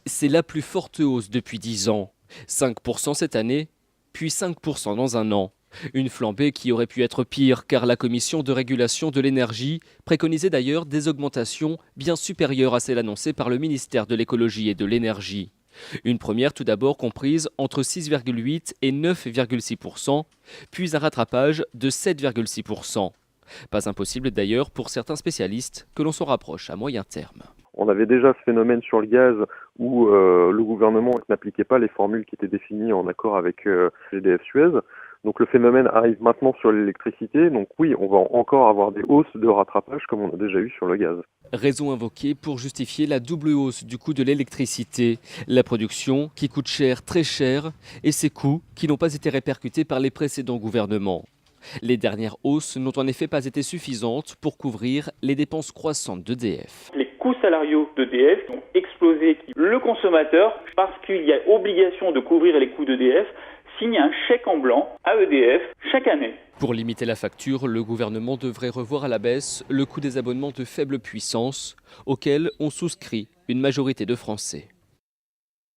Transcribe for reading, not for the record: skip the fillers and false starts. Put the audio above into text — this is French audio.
C'est la plus forte hausse depuis 10 ans. 5% cette année, puis 5% dans un an. Une flambée qui aurait pu être pire car la Commission de régulation de l'énergie préconisait d'ailleurs des augmentations bien supérieures à celles annoncées par le ministère de l'écologie et de l'énergie. Une première tout d'abord comprise entre 6,8 et 9,6%, puis un rattrapage de 7,6%. Pas impossible d'ailleurs pour certains spécialistes que l'on s'en rapproche à moyen terme. On avait déjà ce phénomène sur le gaz où le gouvernement n'appliquait pas les formules qui étaient définies en accord avec GDF Suez. Donc le phénomène arrive maintenant sur l'électricité. Donc oui, on va encore avoir des hausses de rattrapage comme on a déjà eu sur le gaz. Raison invoquée pour justifier la double hausse du coût de l'électricité. La production qui coûte cher, très cher, et ces coûts qui n'ont pas été répercutés par les précédents gouvernements. Les dernières hausses n'ont en effet pas été suffisantes pour couvrir les dépenses croissantes d'EDF. Les coûts salariaux d'EDF ont explosé. Le consommateur, parce qu'il y a obligation de couvrir les coûts d'EDF, signe un chèque en blanc à EDF chaque année. Pour limiter la facture, le gouvernement devrait revoir à la baisse le coût des abonnements de faible puissance auxquels ont souscrit une majorité de Français.